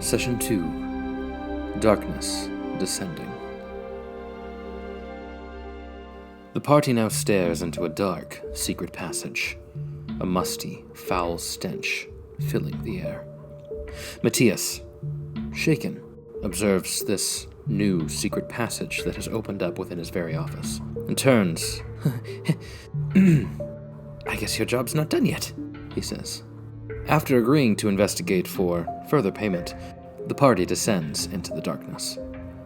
Session 2. Darkness Descending. The party now stares into a dark, secret passage. A musty, foul stench filling the air. Matthias, shaken, observes this new secret passage that has opened up within his very office, and turns. I guess your job's not done yet, he says. After agreeing to investigate for further payment, the party descends into the darkness.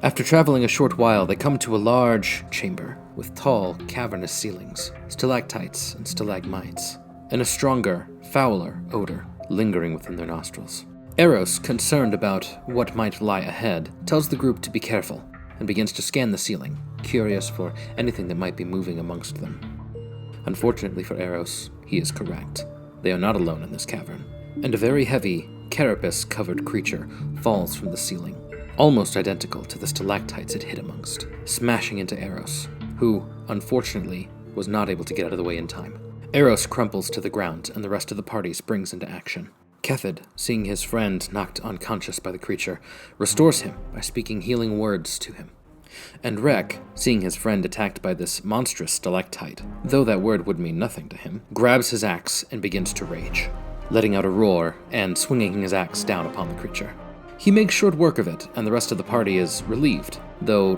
After traveling a short while, they come to a large chamber with tall, cavernous ceilings, stalactites and stalagmites, and a stronger, fouler odor lingering within their nostrils. Eros, concerned about what might lie ahead, tells the group to be careful and begins to scan the ceiling, curious for anything that might be moving amongst them. Unfortunately for Eros, he is correct. They are not alone in this cavern, and a very heavy, carapace-covered creature falls from the ceiling, almost identical to the stalactites it hit amongst, smashing into Eros, who, unfortunately, was not able to get out of the way in time. Eros crumples to the ground, and the rest of the party springs into action. Kethid, seeing his friend knocked unconscious by the creature, restores him by speaking healing words to him. And Rek, seeing his friend attacked by this monstrous stalactite, though that word would mean nothing to him, grabs his axe and begins to rage, letting out a roar and swinging his axe down upon the creature. He makes short work of it, and the rest of the party is relieved, though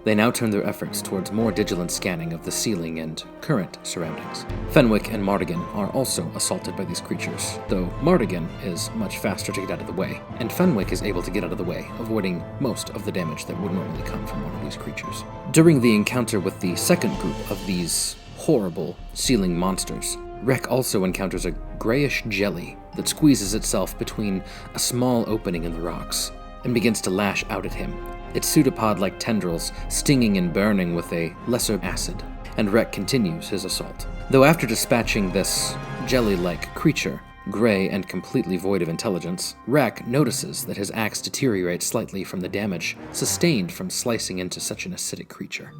they now turn their efforts towards more vigilant scanning of the ceiling and current surroundings. Fenwick and Mardigan are also assaulted by these creatures, though Mardigan is much faster to get out of the way, and Fenwick is able to get out of the way, avoiding most of the damage that would normally come from one of these creatures. During the encounter with the second group of these horrible ceiling monsters, Rek also encounters a grayish jelly that squeezes itself between a small opening in the rocks and begins to lash out at him, its pseudopod-like tendrils stinging and burning with a lesser acid, and Rek continues his assault. Though after dispatching this jelly-like creature, gray and completely void of intelligence, Rek notices that his axe deteriorates slightly from the damage sustained from slicing into such an acidic creature.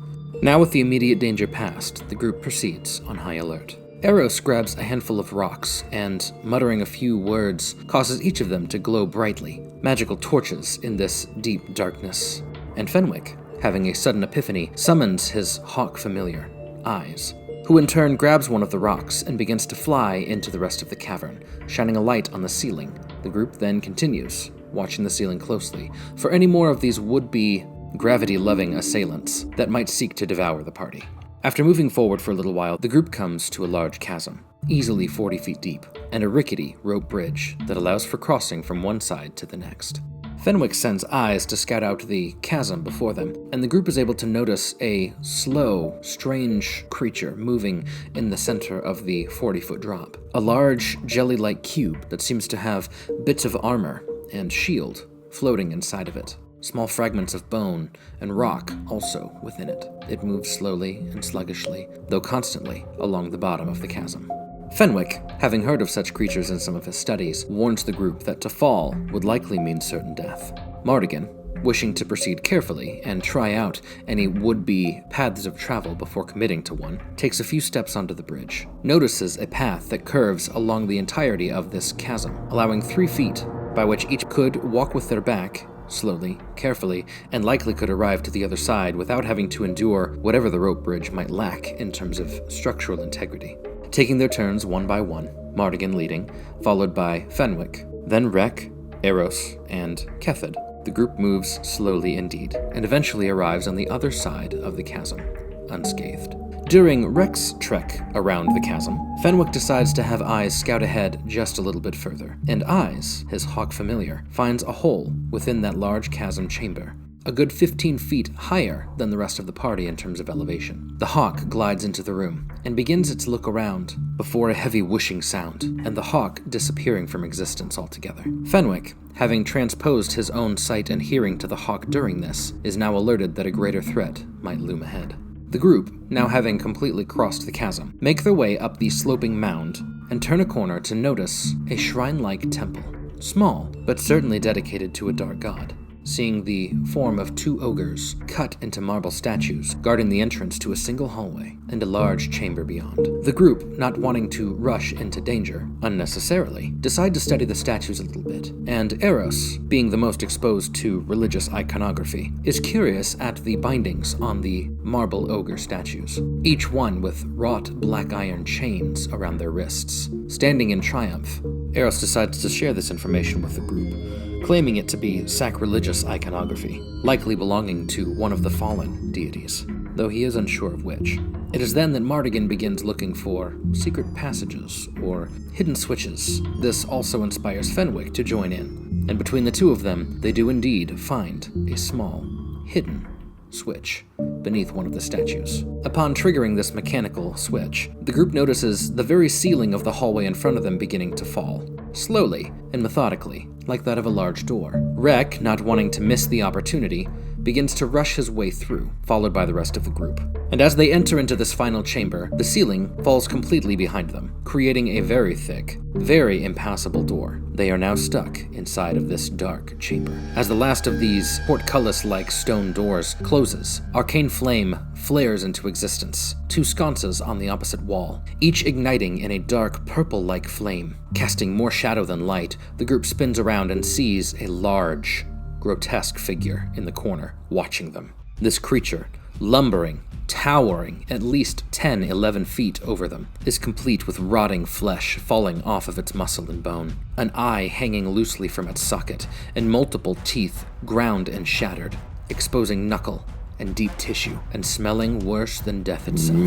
Now with the immediate danger past, the group proceeds on high alert. Eros grabs a handful of rocks and, muttering a few words, causes each of them to glow brightly, magical torches in this deep darkness. And Fenwick, having a sudden epiphany, summons his hawk familiar, Eyes, who in turn grabs one of the rocks and begins to fly into the rest of the cavern, shining a light on the ceiling. The group then continues, watching the ceiling closely, for any more of these would-be gravity-loving assailants that might seek to devour the party. After moving forward for a little while, the group comes to a large chasm, easily 40 feet deep, and a rickety rope bridge that allows for crossing from one side to the next. Fenwick sends Eyes to scout out the chasm before them, and the group is able to notice a slow, strange creature moving in the center of the 40-foot drop. A large, jelly-like cube that seems to have bits of armor and shield floating inside of it. Small fragments of bone and rock also within it. It moves slowly and sluggishly, though constantly, along the bottom of the chasm. Fenwick, having heard of such creatures in some of his studies, warns the group that to fall would likely mean certain death. Mardigan, wishing to proceed carefully and try out any would-be paths of travel before committing to one, takes a few steps onto the bridge, notices a path that curves along the entirety of this chasm, allowing 3 feet by which each could walk with their back slowly, carefully, and likely could arrive to the other side without having to endure whatever the rope bridge might lack in terms of structural integrity. Taking their turns one by one, Mardigan leading, followed by Fenwick, then Rek, Eros, and Kethid, the group moves slowly indeed, and eventually arrives on the other side of the chasm, unscathed. During Rek's trek around the chasm, Fenwick decides to have Eyes scout ahead just a little bit further, and Eyes, his hawk familiar, finds a hole within that large chasm chamber, a good 15 feet higher than the rest of the party in terms of elevation. The hawk glides into the room and begins its look around before a heavy whooshing sound, and the hawk disappearing from existence altogether. Fenwick, having transposed his own sight and hearing to the hawk during this, is now alerted that a greater threat might loom ahead. The group, now having completely crossed the chasm, make their way up the sloping mound and turn a corner to notice a shrine-like temple. Small, but certainly dedicated to a dark god. seeing the form of 2 ogres cut into marble statues, guarding the entrance to a single hallway and a large chamber beyond. The group, not wanting to rush into danger unnecessarily, decide to study the statues a little bit, and Eros, being the most exposed to religious iconography, is curious at the bindings on the marble ogre statues, each one with wrought black iron chains around their wrists. Standing in triumph, Eros decides to share this information with the group, claiming it to be sacrilegious iconography, likely belonging to one of the fallen deities, though he is unsure of which. It is then that Mardigan begins looking for secret passages or hidden switches. This also inspires Fenwick to join in, and between the two of them, they do indeed find a small, hidden switch beneath one of the statues. Upon triggering this mechanical switch, the group notices the very ceiling of the hallway in front of them beginning to fall, slowly and methodically, like that of a large door. Rek, not wanting to miss the opportunity, begins to rush his way through, followed by the rest of the group. And as they enter into this final chamber, the ceiling falls completely behind them, creating a very thick, very impassable door. They are now stuck inside of this dark chamber. As the last of these portcullis-like stone doors closes, arcane flame flares into existence, 2 sconces on the opposite wall, each igniting in a dark purple-like flame. Casting more shadow than light, the group spins around and sees a large, grotesque figure in the corner, watching them. This creature, lumbering, towering at least 10-11 feet over them, is complete with rotting flesh falling off of its muscle and bone, an eye hanging loosely from its socket, and multiple teeth ground and shattered, exposing knuckle and deep tissue, and smelling worse than death itself.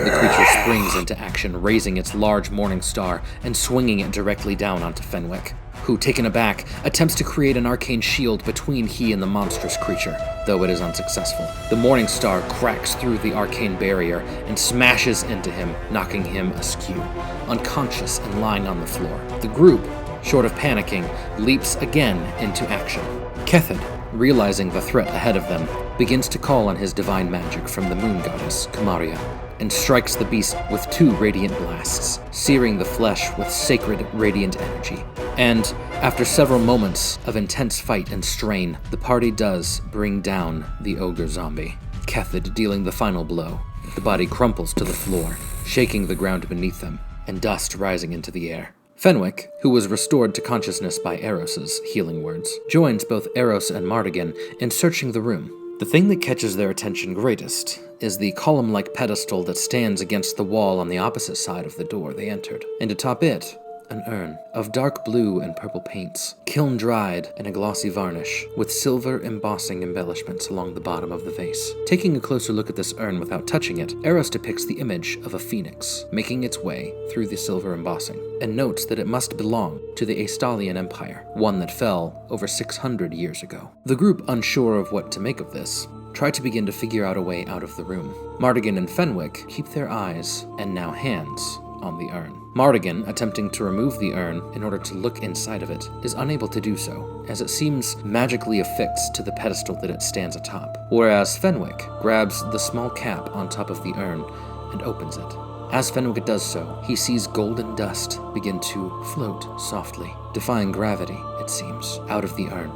The creature springs into action, raising its large morning star and swinging it directly down onto Fenwick, who, taken aback, attempts to create an arcane shield between he and the monstrous creature, though it is unsuccessful. The morning star cracks through the arcane barrier and smashes into him, knocking him askew, unconscious and lying on the floor. The group, short of panicking, leaps again into action. Kethid, realizing the threat ahead of them, begins to call on his divine magic from the moon goddess, Kamaria, and strikes the beast with 2 radiant blasts, searing the flesh with sacred radiant energy. And after several moments of intense fight and strain, the party does bring down the ogre zombie, Kethid dealing the final blow. The body crumples to the floor, shaking the ground beneath them, and dust rising into the air. Fenwick, who was restored to consciousness by Eros's healing words, joins both Eros and Mardigan in searching the room. The thing that catches their attention greatest is the column-like pedestal that stands against the wall on the opposite side of the door they entered, and atop it, an urn of dark blue and purple paints, kiln-dried in a glossy varnish, with silver embossing embellishments along the bottom of the vase. Taking a closer look at this urn without touching it, Eros depicts the image of a phoenix making its way through the silver embossing, and notes that it must belong to the Astalian Empire, one that fell over 600 years ago. The group, unsure of what to make of this, try to begin to figure out a way out of the room. Mardigan and Fenwick keep their eyes, and now hands, on the urn. Mardigan, attempting to remove the urn in order to look inside of it, is unable to do so, as it seems magically affixed to the pedestal that it stands atop, whereas Fenwick grabs the small cap on top of the urn and opens it. As Fenwick does so, he sees golden dust begin to float softly, defying gravity, it seems, out of the urn.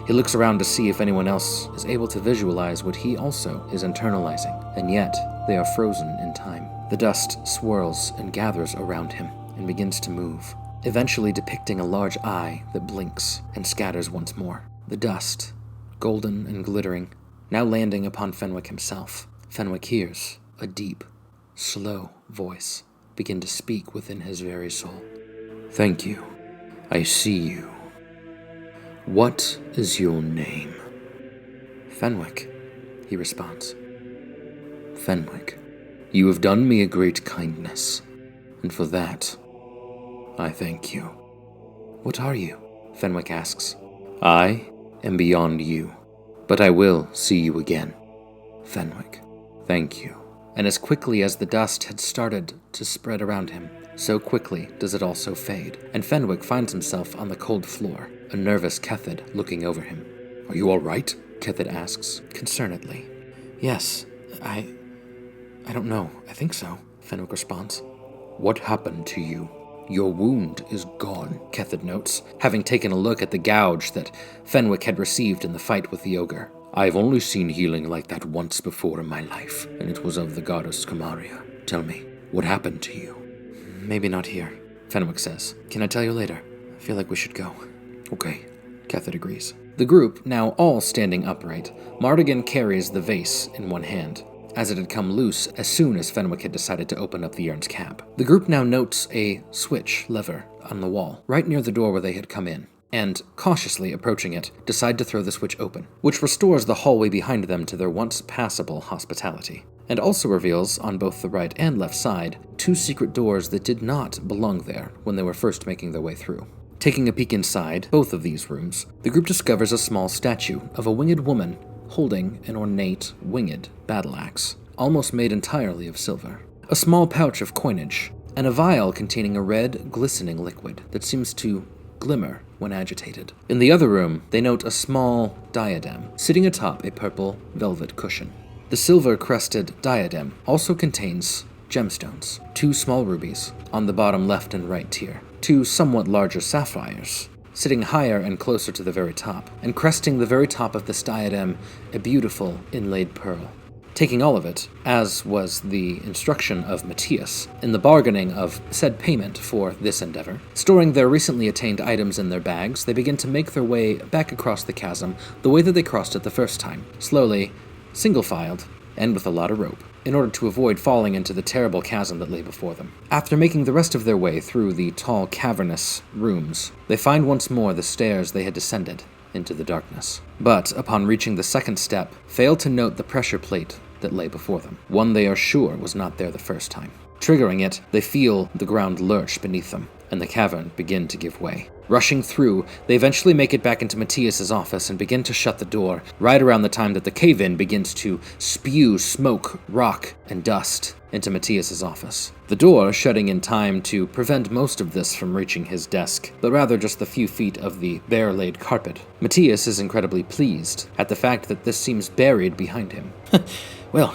He looks around to see if anyone else is able to visualize what he also is internalizing, and yet they are frozen in time. The dust swirls and gathers around him and begins to move, eventually depicting a large eye that blinks and scatters once more. The dust, golden and glittering, now landing upon Fenwick himself. Fenwick hears a deep, slow voice begin to speak within his very soul. "Thank you. I see you. What is your name?" "Fenwick," he responds. "Fenwick, you have done me a great kindness, and for that, I thank you." "What are you?" Fenwick asks. "I am beyond you, but I will see you again." "Fenwick, thank you." And as quickly as the dust had started to spread around him, so quickly does it also fade, and Fenwick finds himself on the cold floor, a nervous Kethid looking over him. "Are you all right?" Kethid asks, concernedly. "Yes, I don't know. I think so," Fenwick responds. "What happened to you?" Your wound is gone, Kethid notes, having taken a look at the gouge that Fenwick had received in the fight with the ogre. I've only seen healing like that once before in my life, and it was of the goddess Kamaria. Tell me, what happened to you? Maybe not here, Fenwick says. Can I tell you later? I feel like we should go. Okay, Kethid agrees. The group, now all standing upright, Mardigan carries the vase in one hand, as it had come loose as soon as Fenwick had decided to open up the urn's cap. The group now notes a switch lever on the wall, right near the door where they had come in, and, cautiously approaching it, decide to throw the switch open, which restores the hallway behind them to their once passable hospitality, and also reveals, on both the right and left side, 2 secret doors that did not belong there when they were first making their way through. Taking a peek inside both of these rooms, the group discovers a small statue of a winged woman holding an ornate, winged battle axe, almost made entirely of silver, a small pouch of coinage, and a vial containing a red, glistening liquid that seems to glimmer when agitated. In the other room, they note a small diadem sitting atop a purple velvet cushion. The silver-crested diadem also contains gemstones, 2 small rubies on the bottom left and right tier, 2 somewhat larger sapphires, sitting higher and closer to the very top, and cresting the very top of this diadem a beautiful inlaid pearl. Taking all of it, as was the instruction of Matthias, in the bargaining of said payment for this endeavor, storing their recently attained items in their bags, they begin to make their way back across the chasm the way that they crossed it the first time, slowly, single-filed, and with a lot of rope, in order to avoid falling into the terrible chasm that lay before them. After making the rest of their way through the tall, cavernous rooms, they find once more the stairs they had descended into the darkness. But, upon reaching the second step, fail to note the pressure plate that lay before them, one they are sure was not there the first time. Triggering it, they feel the ground lurch beneath them, and the cavern begin to give way. Rushing through, they eventually make it back into Matthias's office and begin to shut the door, right around the time that the cave-in begins to spew smoke, rock, and dust into Matthias's office. The door shutting in time to prevent most of this from reaching his desk, but rather just the few feet of the bare-laid carpet. Matthias is incredibly pleased at the fact that this seems buried behind him. Well,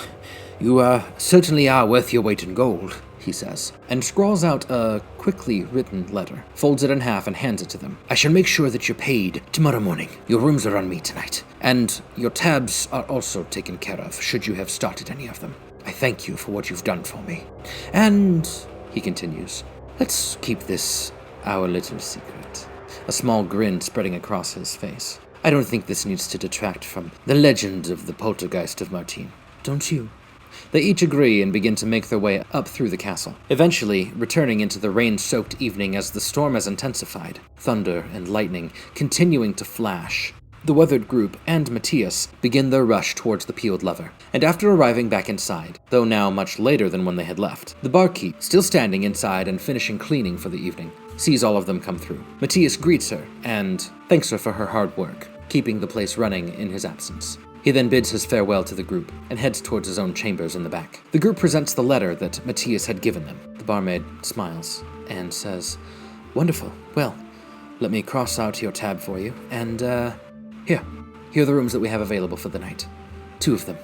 you certainly are worth your weight in gold, he says, and scrawls out a quickly written letter, folds it in half and hands it to them. I shall make sure that you're paid tomorrow morning. Your rooms are on me tonight, and your tabs are also taken care of, should you have started any of them. I thank you for what you've done for me. And, he continues, let's keep this our little secret, a small grin spreading across his face. I don't think this needs to detract from the legend of the poltergeist of Martine. Don't you? They each agree and begin to make their way up through the castle, eventually returning into the rain-soaked evening as the storm has intensified, thunder and lightning continuing to flash. The weathered group and Matthias begin their rush towards the peeled lever, and after arriving back inside, though now much later than when they had left, the barkeep, still standing inside and finishing cleaning for the evening, sees all of them come through. Matthias greets her and thanks her for her hard work, keeping the place running in his absence. He then bids his farewell to the group and heads towards his own chambers in the back. The group presents the letter that Matthias had given them. The barmaid smiles and says, Wonderful. Well, let me cross out your tab for you, and, here are the rooms that we have available for the night. 2 of them.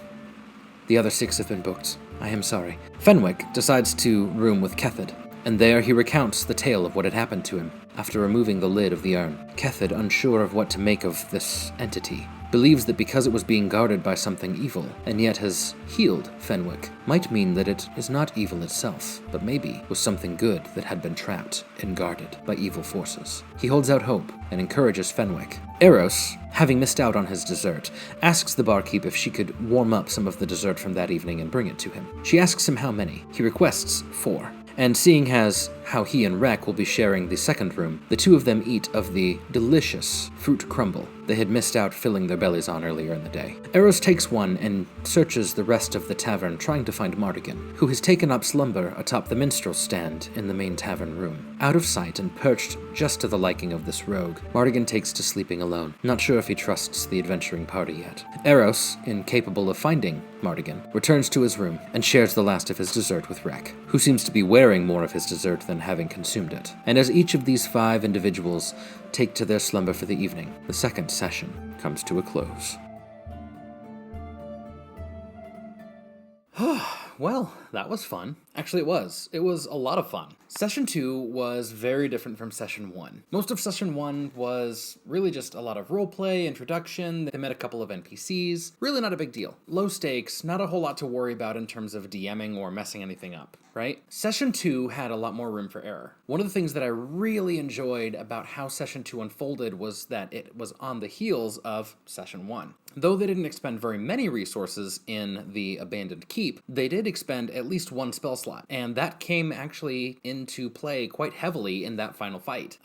The other 6 have been booked. I am sorry. Fenwick decides to room with Kethid, and there he recounts the tale of what had happened to him after removing the lid of the urn. Kethid, unsure of what to make of this entity, believes that because it was being guarded by something evil, and yet has healed Fenwick, might mean that it is not evil itself, but maybe was something good that had been trapped and guarded by evil forces. He holds out hope and encourages Fenwick. Eros, having missed out on his dessert, asks the barkeep if she could warm up some of the dessert from that evening and bring it to him. She asks him how many. He requests 4. And seeing as how he and Rek will be sharing the second room, the 2 of them eat of the delicious fruit crumble they had missed out filling their bellies on earlier in the day. Eros takes one and searches the rest of the tavern trying to find Mardigan, who has taken up slumber atop the minstrel stand in the main tavern room. Out of sight and perched just to the liking of this rogue, Mardigan takes to sleeping alone, not sure if he trusts the adventuring party yet. Eros, incapable of finding Mardigan, returns to his room and shares the last of his dessert with Rek, who seems to be wearing more of his dessert than having consumed it. And as each of these 5 individuals take to their slumber for the evening, the second session comes to a close. Well, that was fun. Actually, it was. It was a lot of fun. Session 2 was very different from Session 1. Most of Session 1 was really just a lot of roleplay, introduction, they met a couple of NPCs, really not a big deal. Low stakes, not a whole lot to worry about in terms of DMing or messing anything up, right? Session 2 had a lot more room for error. One of the things that I really enjoyed about how Session 2 unfolded was that it was on the heels of Session 1. Though they didn't expend very many resources in the Abandoned Keep, they did expend at least one spell slot, and that came actually into play quite heavily in that final fight.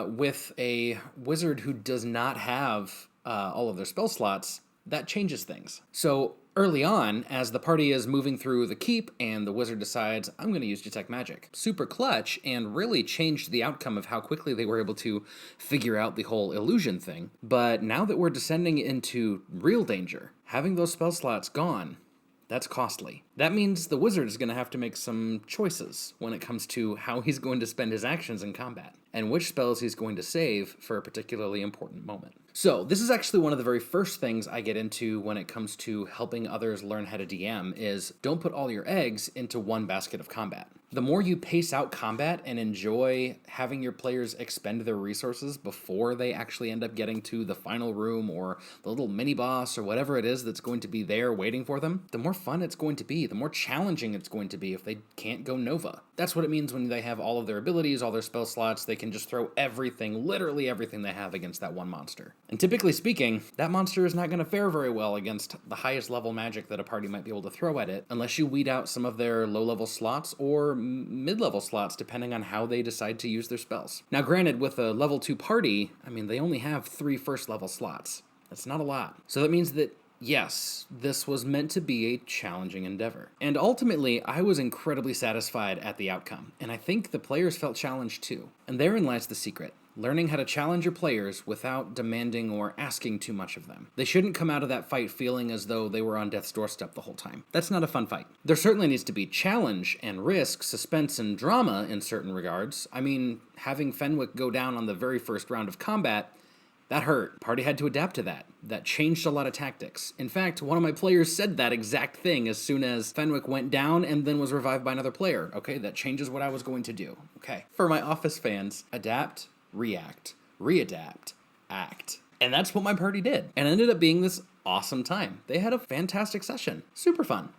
With a wizard who does not have all of their spell slots, that changes things. So early on, as the party is moving through the keep and the wizard decides, I'm going to use Detect Magic. Super clutch, and really changed the outcome of how quickly they were able to figure out the whole illusion thing. But now that we're descending into real danger, having those spell slots gone, that's costly. That means the wizard is going to have to make some choices when it comes to how he's going to spend his actions in combat, and which spells he's going to save for a particularly important moment. So this is actually one of the very first things I get into when it comes to helping others learn how to DM is don't put all your eggs into one basket of combat. The more you pace out combat and enjoy having your players expend their resources before they actually end up getting to the final room or the little mini boss or whatever it is that's going to be there waiting for them, the more fun it's going to be, the more challenging it's going to be if they can't go Nova. That's what it means when they have all of their abilities, all their spell slots, they can just throw everything, literally everything they have against that one monster. And typically speaking, that monster is not going to fare very well against the highest level magic that a party might be able to throw at it, unless you weed out some of their low-level slots or mid-level slots, depending on how they decide to use their spells. Now granted, with a level 2 party, they only have 3 first-level slots. That's not a lot. So that means that yes, this was meant to be a challenging endeavor. And ultimately, I was incredibly satisfied at the outcome, and I think the players felt challenged too. And therein lies the secret. Learning how to challenge your players without demanding or asking too much of them. They shouldn't come out of that fight feeling as though they were on death's doorstep the whole time. That's not a fun fight. There certainly needs to be challenge and risk, suspense and drama in certain regards. Having Fenwick go down on the very first round of combat, that hurt. Party had to adapt to that. That changed a lot of tactics. In fact, one of my players said that exact thing as soon as Fenwick went down and then was revived by another player. Okay, that changes what I was going to do. Okay. For my Office fans, adapt, react, readapt, act. And that's what my party did. And it ended up being this awesome time. They had a fantastic session. Super fun.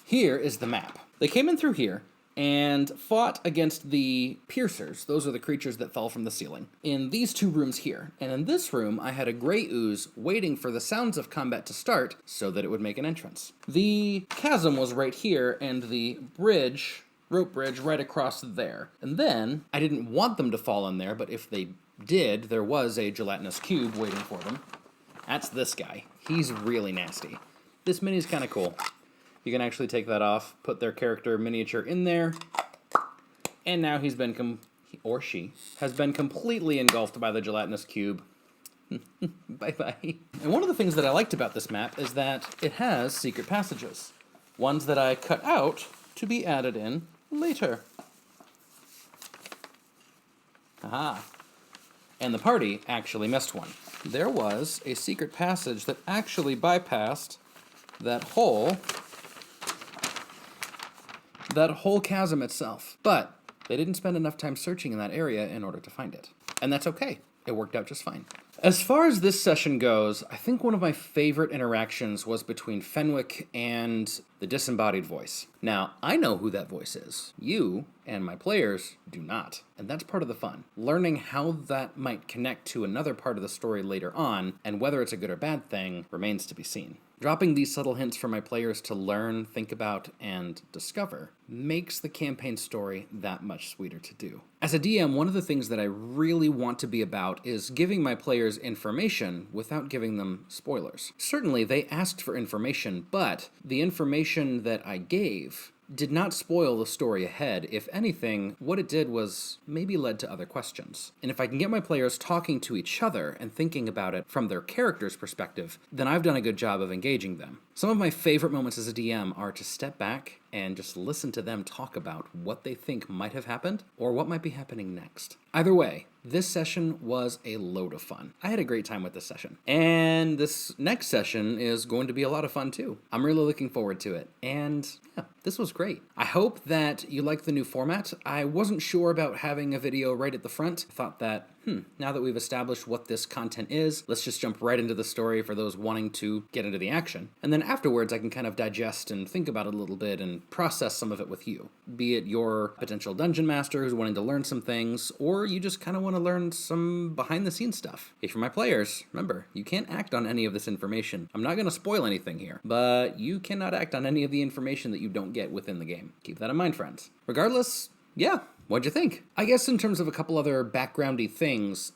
Here is the map. They came in through here and fought against the piercers. Those are the creatures that fell from the ceiling. In these 2 rooms here. And in this room, I had a gray ooze waiting for the sounds of combat to start so that it would make an entrance. The chasm was right here, and the rope bridge right across there. And then, I didn't want them to fall in there, but if they did, there was a gelatinous cube waiting for them. That's this guy. He's really nasty. This mini's kind of cool. You can actually take that off, put their character miniature in there, and now he's been, or she, has been completely engulfed by the gelatinous cube. Bye-bye. And one of the things that I liked about this map is that it has secret passages. Ones that I cut out to be added in later. Aha. And the party actually missed one. There was a secret passage that actually bypassed that whole chasm itself. But they didn't spend enough time searching in that area in order to find it. And that's okay. It worked out just fine. As far as this session goes, I think one of my favorite interactions was between Fenwick and the disembodied voice. Now, I know who that voice is. You and my players do not. And that's part of the fun. Learning how that might connect to another part of the story later on, and whether it's a good or bad thing, remains to be seen. Dropping these subtle hints for my players to learn, think about, and discover makes the campaign story that much sweeter to do. As a DM, one of the things that I really want to be about is giving my players information without giving them spoilers. Certainly, they asked for information, but the information that I gave did not spoil the story ahead. If anything, what it did was maybe led to other questions. And if I can get my players talking to each other and thinking about it from their character's perspective, then I've done a good job of engaging them. Some of my favorite moments as a DM are to step back and just listen to them talk about what they think might have happened or what might be happening next. Either way, this session was a load of fun. I had a great time with this session. And this next session is going to be a lot of fun too. I'm really looking forward to it. And yeah, this was great. I hope that you like the new format. I wasn't sure about having a video right at the front. I thought that, now that we've established what this content is, let's just jump right into the story for those wanting to get into the action. And then afterwards, I can kind of digest and think about it a little bit and process some of it with you. Be it your potential dungeon master who's wanting to learn some things, or you just kind of want to learn some behind-the-scenes stuff. Hey, for my players, remember, you can't act on any of this information. I'm not going to spoil anything here, but you cannot act on any of the information that you don't get within the game. Keep that in mind, friends. Regardless, yeah, what'd you think? I guess in terms of a couple other backgroundy things,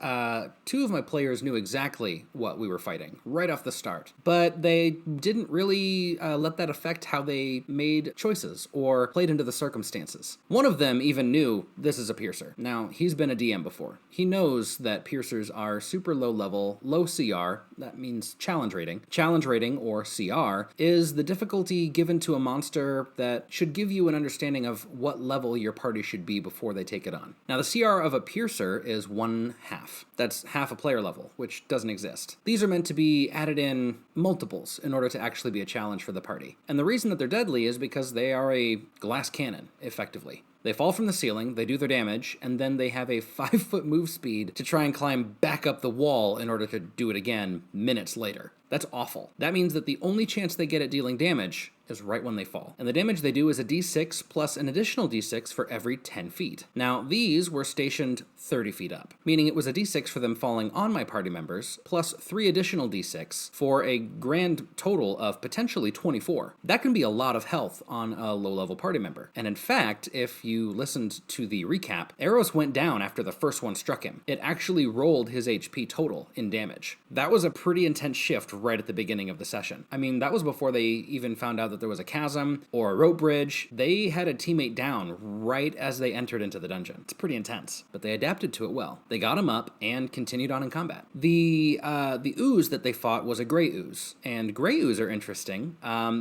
two of my players knew exactly what we were fighting right off the start, but they didn't really let that affect how they made choices or played into the circumstances. One of them even knew this is a piercer. Now, he's been a DM before. He knows that piercers are super low level, low CR, that means challenge rating. Challenge rating, or CR, is the difficulty given to a monster that should give you an understanding of what level your party should be before they take it on. Now, the CR of a piercer is 1/2. That's half a player level, which doesn't exist. These are meant to be added in multiples in order to actually be a challenge for the party. And the reason that they're deadly is because they are a glass cannon, effectively. They fall from the ceiling, they do their damage, and then they have a 5-foot move speed to try and climb back up the wall in order to do it again minutes later. That's awful. That means that the only chance they get at dealing damage is right when they fall. And the damage they do is a d6 plus an additional d6 for every 10 feet. Now, these were stationed 30 feet up, meaning it was a d6 for them falling on my party members, plus 3 additional d6 for a grand total of potentially 24. That can be a lot of health on a low-level party member. And in fact, if you listened to the recap, arrows went down after the first one struck him. It actually rolled his HP total in damage. That was a pretty intense shift right at the beginning of the session. I mean, that was before they even found out that there was a chasm or a rope bridge. They had a teammate down right as they entered into the dungeon. It's pretty intense, but they adapted to it well. They got him up and continued on in combat. The ooze that they fought was a gray ooze, and gray ooze are interesting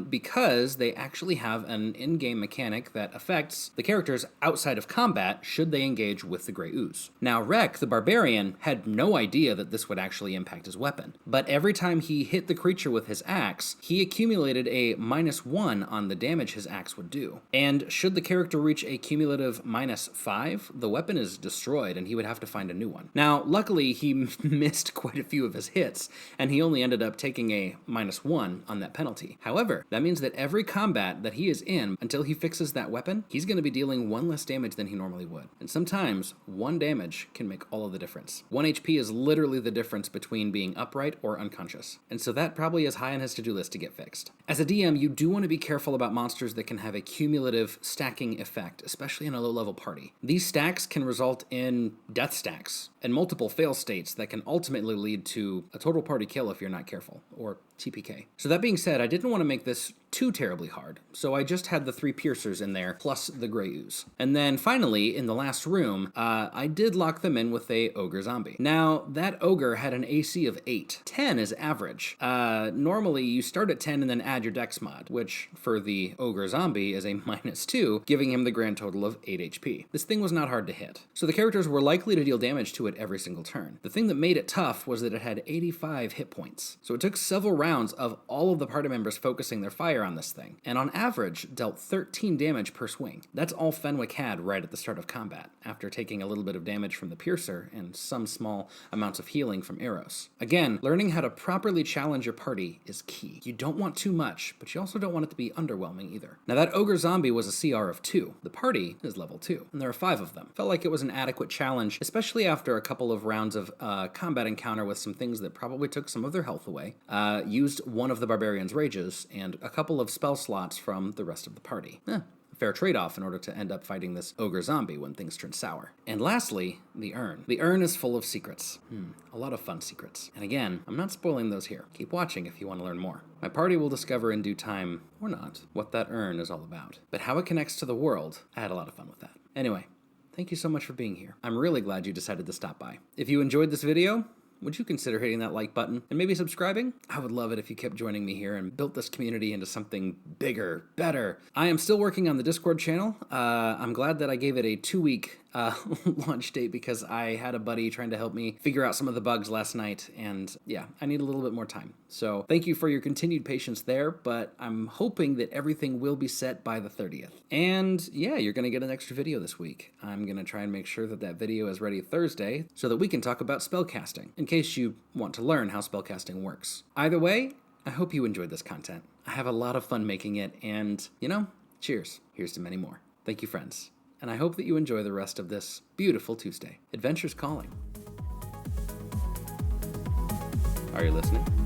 because they actually have an in-game mechanic that affects the characters outside of combat should they engage with the gray ooze. Now, Rek, the barbarian, had no idea that this would actually impact his weapon, but every time he hit the creature with his axe, he accumulated a -1 on the damage his axe would do. And should the character reach a cumulative -5, the weapon is destroyed and he would have to find a new one. Now, luckily, he missed quite a few of his hits, and he only ended up taking a -1 on that penalty. However, that means that every combat that he is in, until he fixes that weapon, he's going to be dealing 1 less damage than he normally would. And sometimes, 1 damage can make all of the difference. 1 HP is literally the difference between being upright or unconscious. And so that probably is high on his to-do list to get fixed. As a DM, you do want to be careful about monsters that can have a cumulative stacking effect, especially in a low-level party. These stacks can result in death stacks and multiple fail states that can ultimately lead to a total party kill if you're not careful, or TPK. So that being said, I didn't want to make this too terribly hard, so I just had the 3 piercers in there, plus the gray ooze. And then finally, in the last room, I did lock them in with a ogre zombie. Now, that ogre had an AC of 8. 10 is average. Normally, you start at 10 and then add your dex mod, which for the ogre zombie is a -2, giving him the grand total of 8 HP. This thing was not hard to hit, so the characters were likely to deal damage to it every single turn. The thing that made it tough was that it had 85 hit points, so it took several rounds of all of the party members focusing their fire on this thing, and on average dealt 13 damage per swing. That's all Fenwick had right at the start of combat, after taking a little bit of damage from the piercer and some small amounts of healing from arrows. Again, learning how to properly challenge your party is key. You don't want too much, but you also don't want it to be underwhelming either. Now, that ogre zombie was a CR of 2. The party is level 2, and there are 5 of them. Felt like it was an adequate challenge, especially after a couple of rounds of combat encounter with some things that probably took some of their health away, used one of the barbarian's rages, and a couple of spell slots from the rest of the party. A fair trade-off in order to end up fighting this ogre zombie when things turn sour. And lastly, the urn. The urn is full of secrets. A lot of fun secrets. And again, I'm not spoiling those here. Keep watching if you want to learn more. My party will discover in due time, or not, what that urn is all about. But how it connects to the world, I had a lot of fun with that. Anyway, thank you so much for being here. I'm really glad you decided to stop by. If you enjoyed this video, would you consider hitting that like button and maybe subscribing? I would love it if you kept joining me here and built this community into something bigger, better. I am still working on the Discord channel. I'm glad that I gave it a 2-week launch date because I had a buddy trying to help me figure out some of the bugs last night, and yeah, I need a little bit more time. So thank you for your continued patience there, but I'm hoping that everything will be set by the 30th. And yeah, you're gonna get an extra video this week. I'm gonna try and make sure that that video is ready Thursday so that we can talk about spellcasting, in case you want to learn how spellcasting works. Either way, I hope you enjoyed this content. I have a lot of fun making it, and, cheers. Here's to many more. Thank you, friends. And I hope that you enjoy the rest of this beautiful Tuesday. Adventure's calling. Are you listening?